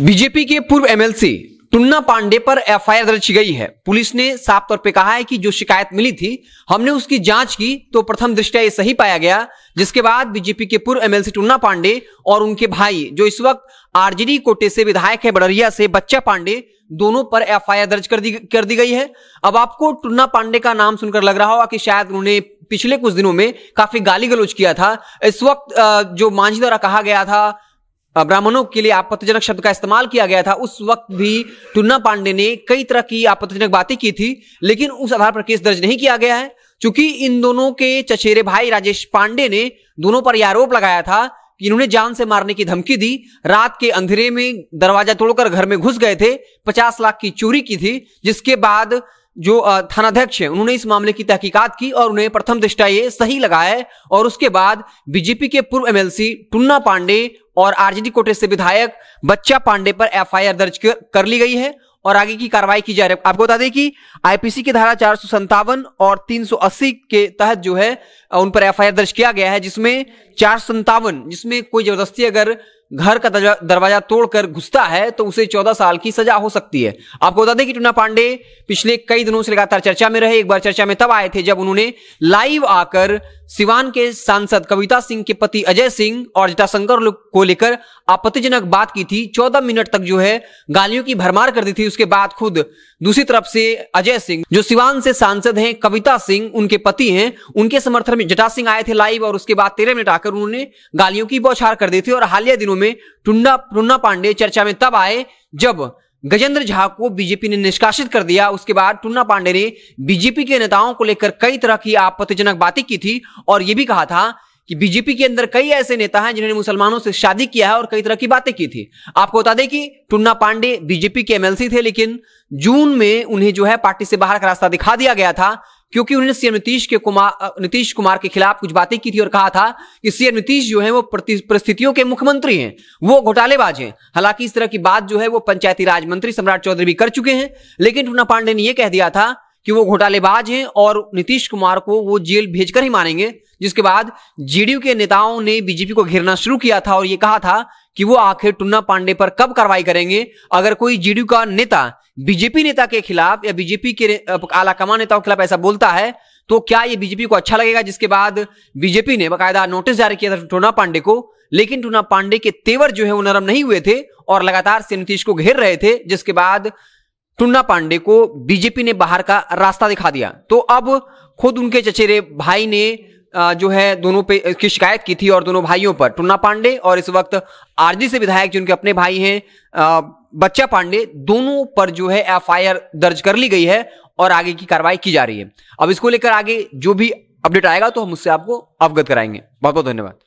BJP के पूर्व MLC Tunna Pandey पर एफआईआर दर्ज की गई है। पुलिस ने साफ तौर पे कहा है कि जो शिकायत मिली थी हमने उसकी जांच की तो प्रथम दृष्टया ये सही पाया गया, जिसके बाद बीजेपी के पूर्व एमएलसी टुन्ना पांडे और उनके भाई जो इस वक्त आरजेडी कोटे से विधायक है बड़रिया से, बच्चा पांडे, दोनों पर एफआईआर दर्ज कर दी गई है। अब आपको टुन्ना पांडे का नाम सुनकर लग रहा होगा कि शायद उन्होंने पिछले कुछ दिनों में काफी गाली गलौज किया था। इस वक्त जो मांझी द्वारा कहा गया था ब्राह्मणों के लिए आपत्तिजनक शब्द का इस्तेमाल किया गया था, उस वक्त भी टुन्ना पांडे ने कई तरह की आपत्तिजनक बातें की थी, लेकिन उस आधार पर केस दर्ज नहीं किया गया है। क्योंकि इन दोनों के चचेरे भाई राजेश पांडे ने दोनों पर यह आरोप लगाया था कि इन्होंने जान से मारने की धमकी दी, रात के अंधेरे में दरवाजा तोड़कर घर में घुस गए थे, 50 लाख की चोरी की थी। जिसके बाद जो थानाध्यक्ष है उन्होंने इस मामले की तहकीकात की और उन्हें प्रथम दृष्टया ये सही लगा है। और उसके बाद बीजेपी के पूर्व एमएलसी टुन्ना पांडे और आरजेडी कोटे से विधायक बच्चा पांडे पर एफआईआर दर्ज कर ली गई है और आगे की कार्रवाई की जा रही है। आपको बता दें कि आईपीसी की धारा 457 और 380 के तहत जो है उन पर एफआईआर दर्ज किया गया है, जिसमें 457 जिसमें कोई जबरदस्ती अगर घर का दरवाजा तोड़कर घुसता है तो उसे 14 साल की सजा हो सकती है। आपको बता दें कि टुन्ना पांडे पिछले कई दिनों से लगातार चर्चा में रहे। एक बार चर्चा में तब आए थे जब उन्होंने लाइव आकर सिवान के सांसद कविता सिंह के पति अजय सिंह और जटाशंकर को लेकर आपत्तिजनक बात की थी। 14 मिनट तक जो है गालियों की भरमार कर दी थी। उसके बाद खुद दूसरी तरफ से अजय सिंह जो सिवान से सांसद हैं, कविता सिंह उनके पति हैं, उनके समर्थन में जटा सिंह आए थे लाइव और उसके बाद 13 मिनट आकर उन्होंने गालियों की बौछार कर दी थी। और हालिया दिनों में टुन्ना पांडे चर्चा में तब आए जब गजेंद्र झा को बीजेपी ने निष्कासित कर दिया। उसके बाद टुन्ना पांडे ने बीजेपी के नेताओं को लेकर कई तरह की आपत्तिजनक बातें की थी और यह भी कहा था कि बीजेपी के अंदर कई ऐसे नेता हैं जिन्होंने मुसलमानों से शादी किया है और कई तरह की बातें की थी। आपको बता दें कि टुन्ना पांडे बीजेपी के एमएलसी थे, लेकिन जून में उन्हें जो है पार्टी से बाहर का रास्ता दिखा दिया गया था क्योंकि उन्होंने सीएम नीतीश कुमार के खिलाफ कुछ बातें की थी और कहा था कि सीएम नीतीश जो है वो परिस्थितियों के मुख्यमंत्री हैं, वो घोटालेबाज हैं। हालांकि इस तरह की बात जो है वो पंचायती राज मंत्री सम्राट चौधरी भी कर चुके हैं, लेकिन टुन्ना पांडे ने यह कह दिया था कि वो घोटालेबाज हैं और नीतीश कुमार को वो जेल भेजकर ही मानेंगे। जिसके बाद जेडीयू के नेताओं ने बीजेपी को घेरना शुरू किया था और ये कहा था कि वो आखिर टुन्ना पांडे पर कब कार्रवाई करेंगे। अगर कोई जेडीयू का नेता बीजेपी नेता के खिलाफ या बीजेपी के आला कमान नेताओं के खिलाफ ऐसा बोलता है तो क्या ये बीजेपी को अच्छा लगेगा। जिसके बाद बीजेपी ने बाकायदा नोटिस जारी किया था टुन्ना पांडे को, लेकिन टुन्ना पांडे के तेवर जो है वो नरम नहीं हुए थे और लगातार से नीतीश को घेर रहे थे। जिसके बाद टुन्ना पांडे को बीजेपी ने बाहर का रास्ता दिखा दिया। तो अब खुद उनके चचेरे भाई ने जो है दोनों पे की शिकायत की थी और दोनों भाइयों पर, टुन्ना पांडे और इस वक्त आरजेडी से विधायक जो उनके अपने भाई हैं बच्चा पांडे, दोनों पर जो है एफआईआर दर्ज कर ली गई है और आगे की कार्रवाई की जा रही है। अब इसको लेकर आगे जो भी अपडेट आएगा तो हम उससे आपको अवगत कराएंगे। बहुत बहुत धन्यवाद।